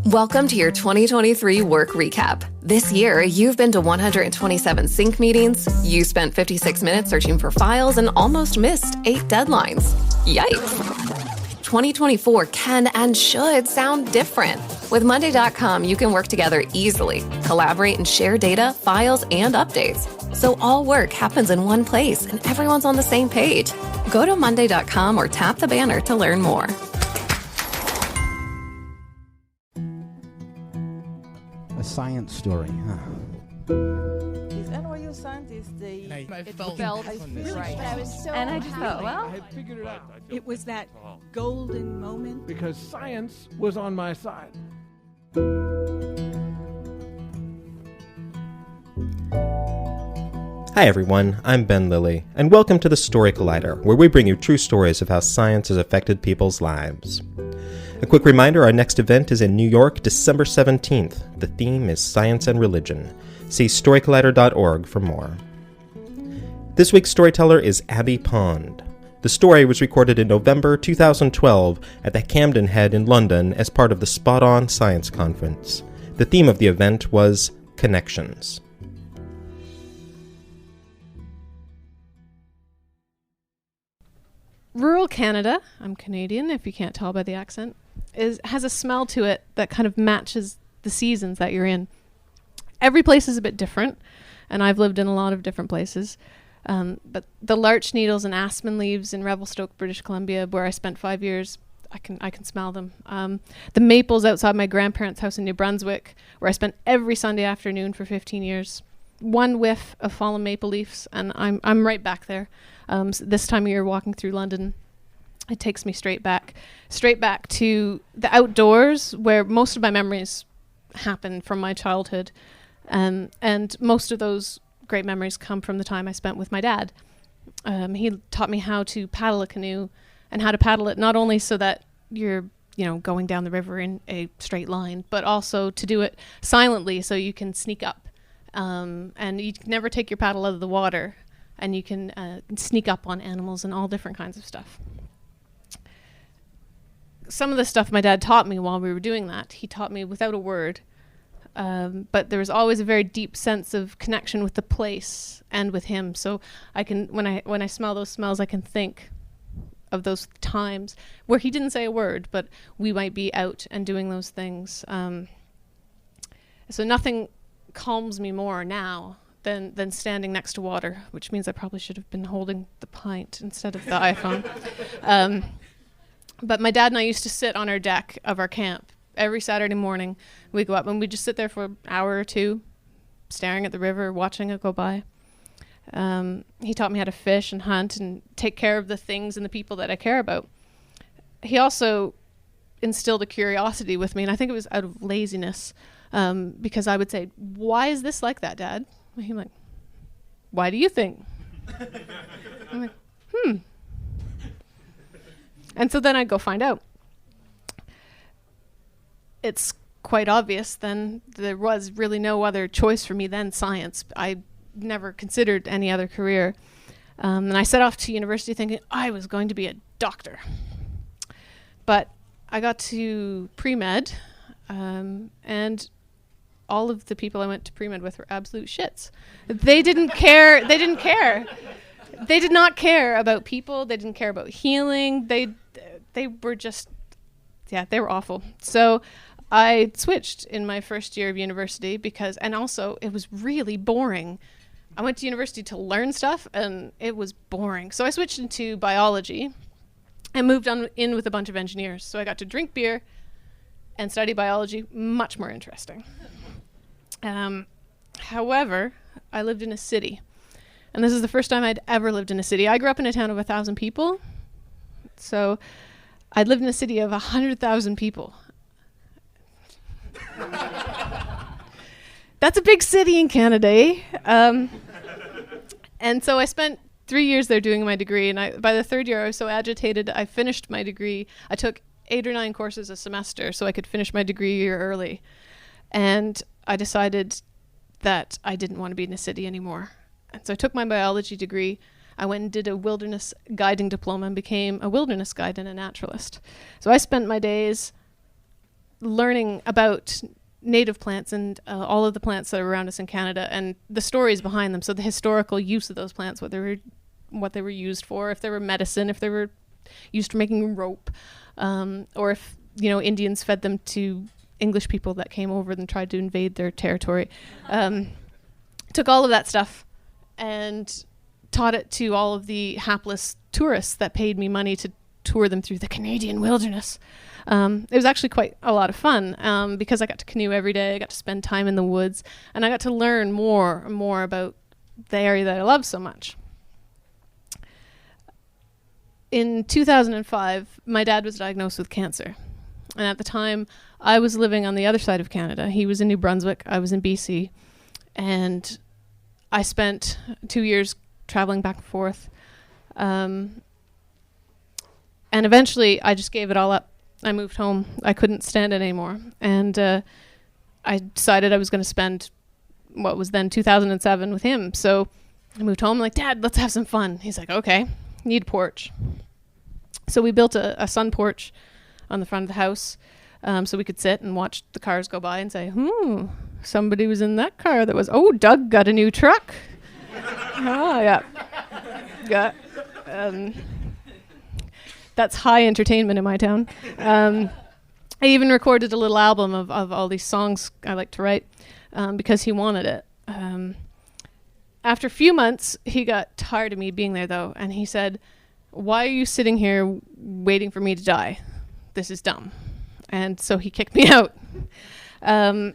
Welcome to your 2023 work recap. This year, you've been to 127 sync meetings, you spent 56 minutes searching for files, and almost missed 8 deadlines. Yikes. 2024 can and should sound different. With Monday.com, you can work together easily, collaborate and share data, files, and updates. So all work happens in one place and everyone's on the same page. Go to Monday.com or tap the banner to learn more. A science story, huh? These NYU scientists, they felt right. I was so And I just thought, well, I had figured it out. It was that golden moment. Because science was on my side. Hi everyone, I'm Ben Lilly, and welcome to the Story Collider, where we bring you true stories of how science has affected people's lives. A quick reminder, our next event is in New York, December 17th. The theme is Science and Religion. See storycollider.org for more. This week's storyteller is Abby Pond. The story was recorded in November 2012 at the Camden Head in London as part of the Spot On Science Conference. The theme of the event was Connections. rural Canada, I'm Canadian if you can't tell by the accent, has a smell to it that kind of matches the seasons that you're in. Every place is a bit different, and I've lived in a lot of different places. But the larch needles and aspen leaves in Revelstoke, British Columbia, where I spent 5 years, I can smell them. The maples outside my grandparents' house in New Brunswick, where I spent every Sunday afternoon for 15 years. One whiff of fallen maple leaves, and I'm right back there. So this time of year, walking through London, it takes me straight back to the outdoors, where most of my memories happen from my childhood, and most of those great memories come from the time I spent with my dad. He taught me how to paddle a canoe and how to paddle it not only so that you're going down the river in a straight line, but also to do it silently so you can sneak up. And you can never take your paddle out of the water, and you can sneak up on animals and all different kinds of stuff. Some of the stuff my dad taught me while we were doing that, he taught me without a word. But there was always a very deep sense of connection with the place and with him. So I can, when I smell those smells, I can think of those times where he didn't say a word, but we might be out and doing those things. So nothing calms me more now than standing next to water, which means I probably should have been holding the pint instead of the iPhone. But my dad and I used to sit on our deck of our camp every Saturday morning. We go up and we just sit there for an hour or two, staring at the river, watching it go by. He taught me how to fish and hunt and take care of the things and the people that I care about. He also instilled a curiosity with me, and I think it was out of laziness, because I would say, "Why is this like that, Dad?" And he'd be like, "Why do you think?" I'm like, And so then I'd go find out. It's quite obvious then there was really no other choice for me than science. I never considered any other career. And I set off to university thinking I was going to be a doctor. But I got to pre-med, and all of the people I went to pre-med with were absolute shits. They didn't care. They didn't care. They did not care about people. They didn't care about healing. They were just, they were awful. So I switched in my first year of university and also it was really boring. I went to university to learn stuff and it was boring. So I switched into biology and moved on in with a bunch of engineers. So I got to drink beer and study biology, much more interesting. However, I lived in a city. And this is the first time I'd ever lived in a city. I grew up in a town of 1,000 people. So I'd lived in a city of 100,000 people. That's a big city in Canada, eh? And so I spent 3 years there doing my degree. And by the third year, I was so agitated, I finished my degree. I took 8 or 9 courses a semester so I could finish my degree a year early. And I decided that I didn't want to be in a city anymore. And so I took my biology degree. I went and did a wilderness guiding diploma and became a wilderness guide and a naturalist. So I spent my days learning about native plants and all of the plants that are around us in Canada and the stories behind them. So the historical use of those plants, what they were used for, if they were medicine, if they were used for making rope, or if, Indians fed them to English people that came over and tried to invade their territory. Took all of that stuff and taught it to all of the hapless tourists that paid me money to tour them through the Canadian wilderness. It was actually quite a lot of fun because I got to canoe every day. I got to spend time in the woods, and I got to learn more and more about the area that I love so much. In 2005, my dad was diagnosed with cancer. And at the time, I was living on the other side of Canada. He was in New Brunswick. I was in BC. And I spent 2 years traveling back and forth. And eventually, I just gave it all up. I moved home. I couldn't stand it anymore. And I decided I was going to spend what was then 2007 with him. So I moved home. I'm like, Dad, let's have some fun. He's like, okay, need a porch. So we built a sun porch on the front of the house so we could sit and watch the cars go by and say, somebody was in that car that was, Doug got a new truck. Yeah. That's high entertainment in my town. I even recorded a little album of all these songs I like to write because he wanted it. After a few months, he got tired of me being there, though, and he said, why are you sitting here waiting for me to die? This is dumb. And so he kicked me out. And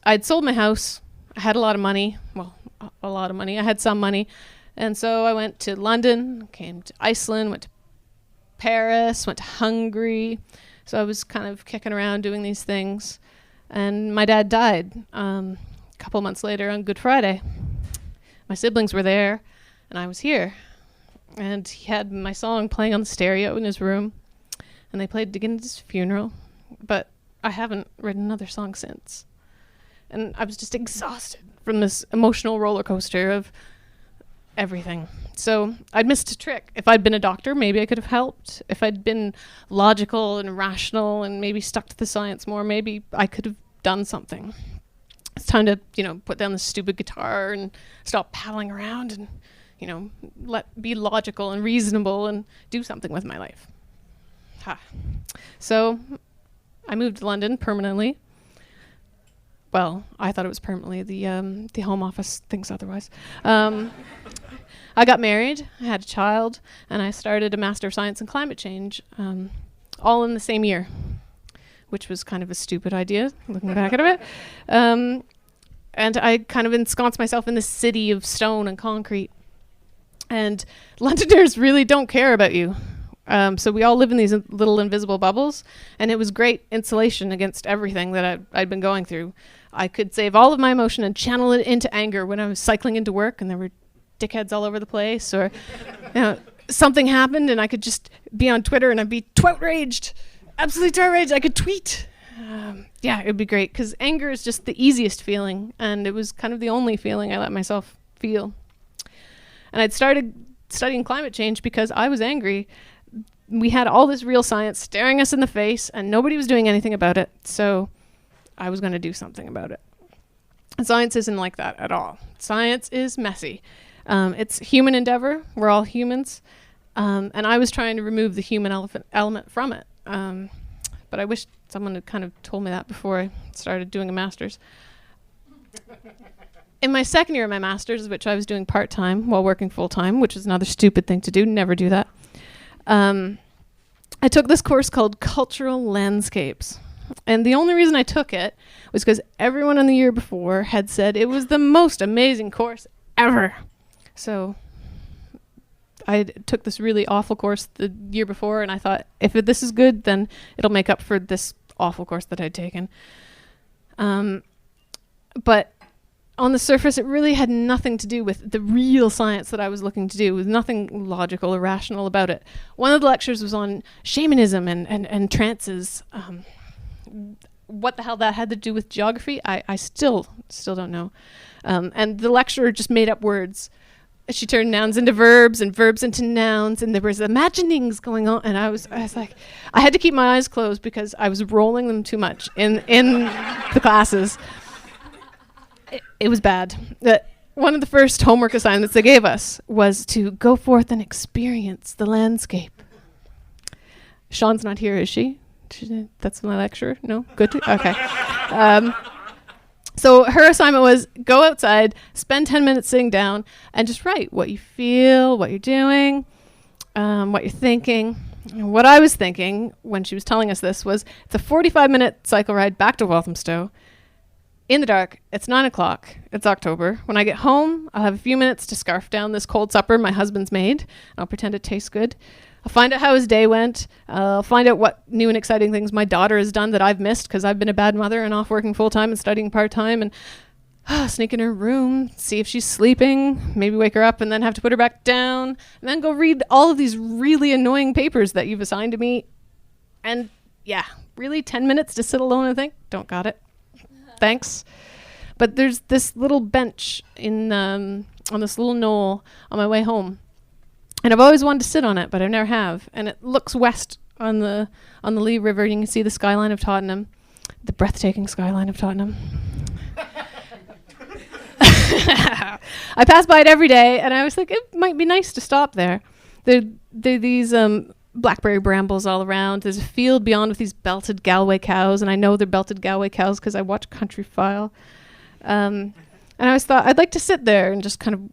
I'd sold my house. I had a lot of money. Well, a lot of money. I had some money. And so I went to London, came to Iceland, went to Paris, went to Hungary. So I was kind of kicking around doing these things. And my dad died a couple months later on Good Friday. My siblings were there, and I was here. And he had my song playing on the stereo in his room. And they played Dickens' funeral. But I haven't written another song since. And I was just exhausted from this emotional roller coaster of everything. So I'd missed a trick. If I'd been a doctor, maybe I could have helped. If I'd been logical and rational and maybe stuck to the science more, maybe I could have done something. It's time to, put down the stupid guitar and stop paddling around and, be logical and reasonable and do something with my life. So I moved to London permanently. Well, I thought it was permanently. The Home Office thinks otherwise. I got married, I had a child, and I started a Master of Science in Climate Change, all in the same year, which was kind of a stupid idea, looking back at it. And I kind of ensconced myself in this city of stone and concrete. And Londoners really don't care about you. So we all live in these little invisible bubbles, and it was great insulation against everything that I'd been going through. I could save all of my emotion and channel it into anger when I was cycling into work and there were dickheads all over the place, or something happened and I could just be on Twitter and I'd be twoutraged, absolutely twoutraged. I could tweet. It would be great because anger is just the easiest feeling, and it was kind of the only feeling I let myself feel. And I'd started studying climate change because I was angry. We had all this real science staring us in the face and nobody was doing anything about it. So I was going to do something about it. And science isn't like that at all. Science is messy. It's human endeavor. We're all humans. And I was trying to remove the human element from it. But I wish someone had kind of told me that before I started doing a master's. In my second year of my master's, which I was doing part-time while working full-time, which is another stupid thing to do, never do that. I took this course called Cultural Landscapes. And the only reason I took it was because everyone in the year before had said it was the most amazing course ever. So I took this really awful course the year before, and I thought, if this is good, then it'll make up for this awful course that I'd taken. But on the surface, it really had nothing to do with the real science that I was looking to do. There was nothing logical or rational about it. One of the lectures was on shamanism and trances. What the hell that had to do with geography, I still don't know. And the lecturer just made up words she turned nouns into verbs and verbs into nouns, and there was imaginings going on, and I was like, I had to keep my eyes closed because I was rolling them too much in the classes. It was bad. One of the first homework assignments they gave us was to go forth and experience the landscape. Sean's not here, is she? That's my lecturer? No? Good? Okay. So her assignment was go outside, spend 10 minutes sitting down, and just write what you feel, what you're doing, what you're thinking. And what I was thinking when she was telling us this was it's a 45-minute cycle ride back to Walthamstow. In the dark, it's 9 o'clock. It's October. When I get home, I'll have a few minutes to scarf down this cold supper my husband's made. I'll pretend it tastes good. I'll find out how his day went. I'll find out what new and exciting things my daughter has done that I've missed because I've been a bad mother and off working full-time and studying part-time, and sneak in her room, see if she's sleeping, maybe wake her up and then have to put her back down, and then go read all of these really annoying papers that you've assigned to me. And yeah, really 10 minutes to sit alone and think? Don't got it. Thanks. But there's this little bench on this little knoll on my way home. And I've always wanted to sit on it, but I never have. And it looks west on the Lee River. You can see the skyline of Tottenham, the breathtaking skyline of Tottenham. I pass by it every day, and I was like, it might be nice to stop there. There are these blackberry brambles all around. There's a field beyond with these belted Galway cows, and I know they're belted Galway cows because I watch Country File. And I always thought I'd like to sit there and just kind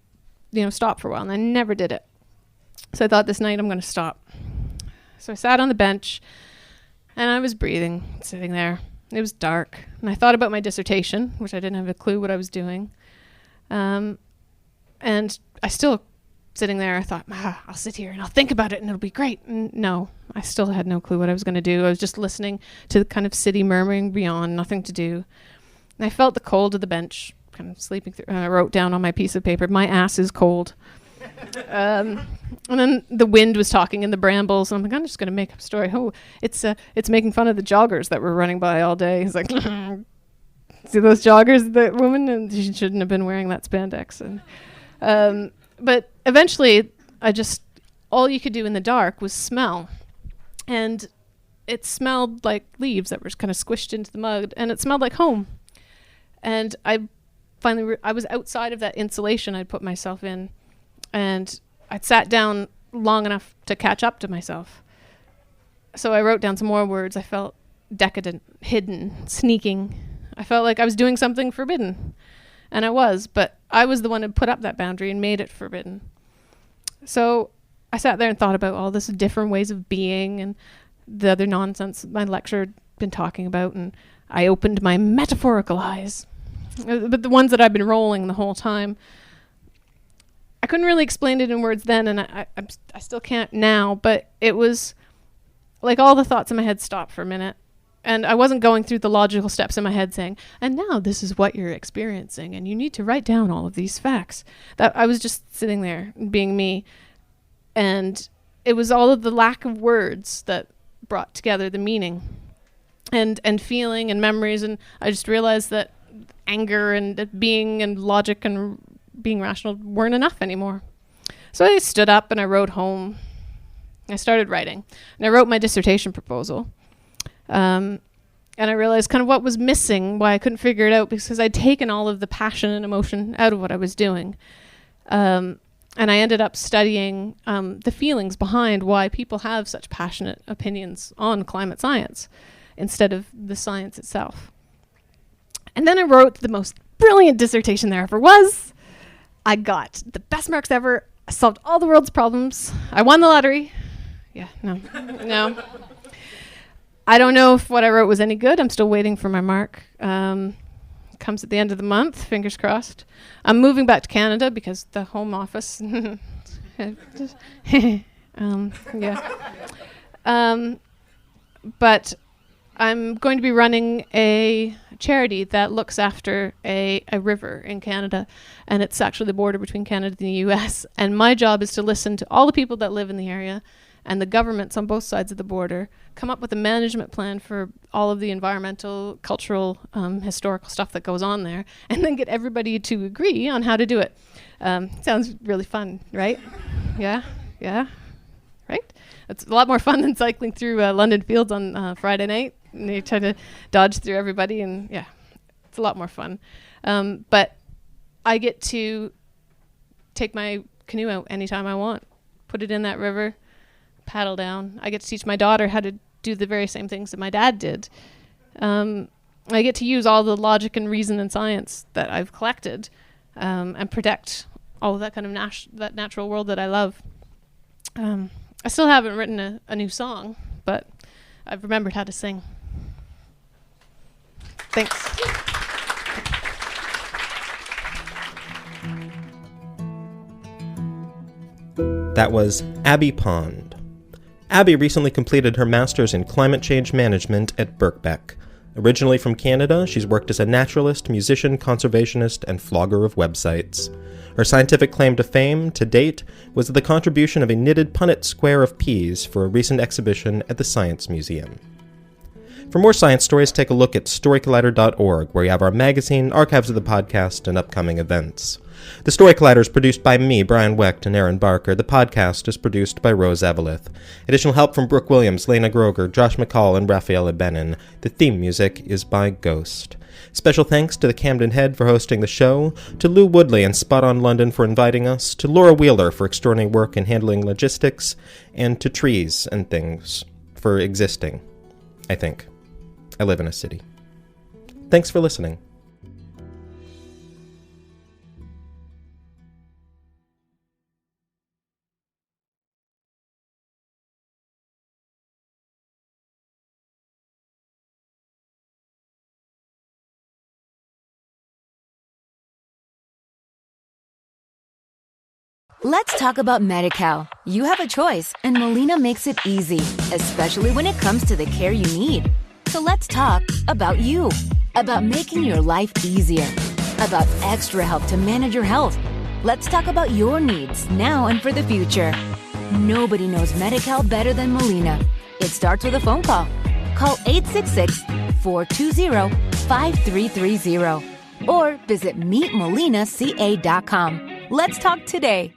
of, stop for a while, and I never did it. So I thought this night I'm going to stop. So I sat on the bench and I was breathing, sitting there. It was dark. And I thought about my dissertation, which I didn't have a clue what I was doing. And I still, sitting there, I thought, I'll sit here and I'll think about it and it'll be great. And no, I still had no clue what I was going to do. I was just listening to the kind of city murmuring beyond, nothing to do. And I felt the cold of the bench, kind of sleeping through. And I wrote down on my piece of paper, my ass is cold. And then the wind was talking in the brambles, and I'm like, I'm just going to make up a story. Oh, it's making fun of the joggers that were running by all day. He's like, see those joggers, that woman? And she shouldn't have been wearing that spandex. And but eventually, all you could do in the dark was smell. And it smelled like leaves that were kind of squished into the mud, and it smelled like home. And I finally, I was outside of that insulation I'd put myself in. And I'd sat down long enough to catch up to myself. So I wrote down some more words. I felt decadent, hidden, sneaking. I felt like I was doing something forbidden. And I was, but I was the one who put up that boundary and made it forbidden. So I sat there and thought about all this different ways of being and the other nonsense my lecturer had been talking about. And I opened my metaphorical eyes. But the ones that I've been rolling the whole time. I couldn't really explain it in words then, and I still can't now, but it was like all the thoughts in my head stopped for a minute, and I wasn't going through the logical steps in my head saying, and now this is what you're experiencing, and you need to write down all of these facts. That I was just sitting there being me, and it was all of the lack of words that brought together the meaning and feeling and memories, and I just realized that anger and being and logic and being rational weren't enough anymore. So I stood up and I wrote home. I started writing. And I wrote my dissertation proposal. And I realized kind of what was missing, why I couldn't figure it out, because I'd taken all of the passion and emotion out of what I was doing. And I ended up studying the feelings behind why people have such passionate opinions on climate science instead of the science itself. And then I wrote the most brilliant dissertation there ever was. I got the best marks ever. I solved all the world's problems. I won the lottery. Yeah, no. I don't know if what I wrote was any good. I'm still waiting for my mark. Comes at the end of the month, fingers crossed. I'm moving back to Canada because the home office. But I'm going to be running a charity that looks after a river in Canada, and it's actually the border between Canada and the US. And my job is to listen to all the people that live in the area and the governments on both sides of the border come up with a management plan for all of the environmental, cultural, historical stuff that goes on there, and then get everybody to agree on how to do it. Sounds really fun, right? Yeah, right? It's a lot more fun than cycling through London Fields on Friday night, and you try to dodge through everybody, and yeah, it's a lot more fun. But I get to take my canoe out anytime I want, put it in that river, paddle down. I get to teach my daughter how to do the very same things that my dad did. I get to use all the logic and reason and science that I've collected and protect all of that kind of that natural world that I love. I still haven't written a new song, but I've remembered how to sing. Thanks. That was Abby Pond. Abby recently completed her master's in climate change management at Birkbeck. Originally from Canada, she's worked as a naturalist, musician, conservationist, and flogger of websites. Her scientific claim to fame, to date, was the contribution of a knitted Punnett square of peas for a recent exhibition at the Science Museum. For more science stories, take a look at storycollider.org, where you have our magazine, archives of the podcast, and upcoming events. The Story Collider is produced by me, Brian Wecht, and Aaron Barker. The podcast is produced by Rose Eveleth. Additional help from Brooke Williams, Lena Groger, Josh McCall, and Rafaela Benin. The theme music is by Ghost. Special thanks to the Camden Head for hosting the show, to Lou Woodley and Spot on London for inviting us, to Laura Wheeler for extraordinary work in handling logistics, and to Trees and Things for existing, I think. I live in a city. Thanks for listening. Let's talk about Medi-Cal. You have a choice, and Molina makes it easy, especially when it comes to the care you need. So let's talk about you, about making your life easier, about extra help to manage your health. Let's talk about your needs now and for the future. Nobody knows Medi-Cal better than Molina. It starts with a phone call. Call 866-420-5330 or visit meetmolinaca.com. Let's talk today.